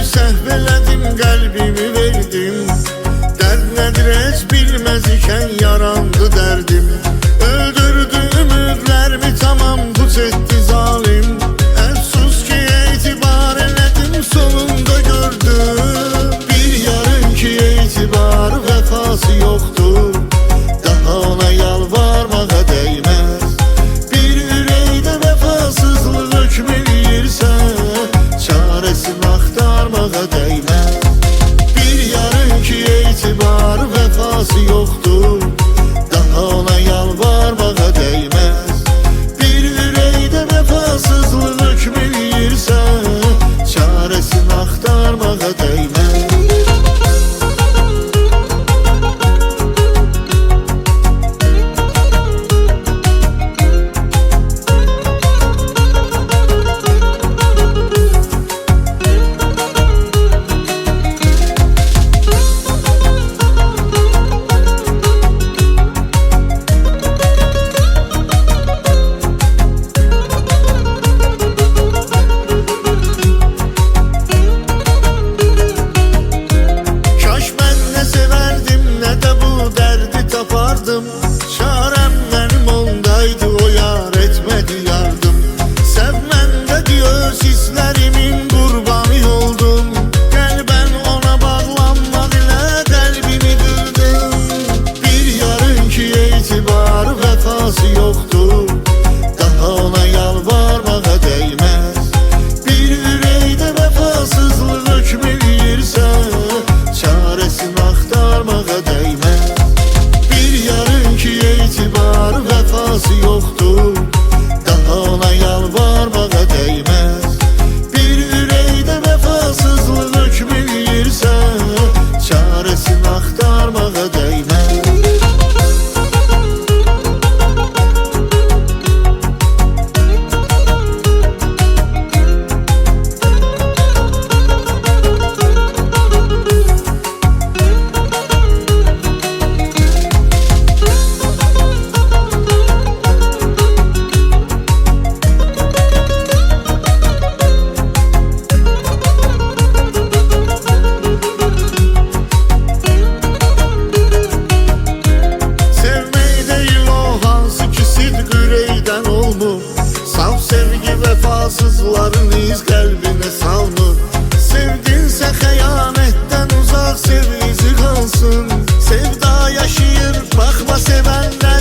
səhv elədim, qəlbimi verdim. Dərd nədir heç bilməz ikən yarandı dərdim. Öldürdü ümidlərimi, tamam puç etdi zalim. Əfsus ki etibar elədim, sonunda gördüm. Bir yarın ki etibar vəfası yoxdur, daha ona yalvarmağa dəyməz. Bir ürəkdə vəfasızlıq hökm eləyirsə, çarəsini axtarmağa dəyməz. Bir yarın ki etibar vəfası yoxdur, daha ona yalvarmağa dəyməz. Bir ürəkdə vəfasızlıq hökm eləyirsə, çarəsini axtarmağa dəyməz. Çarəm mənim ondaydı, o yar etmədi yardım. Sevməndə öz hisslərimin qurbanı oldum. Qəlbən ona bağlanmaq ilə qəlbimi qırdım. Bir yarın ki etibar vəfası yoxdur, daha ona yalvarmağa dəyməz. Bir ürəkdə vəfasızlıq hökm eləyirsə, çarəsini axtarmağa dəyməz. Etibar vəfası yoxdur, daha ona yalvarmağa dəyməz. Bir ürəkdə vəfasızlıq hökm eləyirsə, çarəsini axtarmağa dəyməz. Saf sevgi vəfasızların iz qəlbinə salmır. Sevdinsə xəyanətdən uzaq, sev izi qalsın. Sevda yaşayır, baxma sevənlər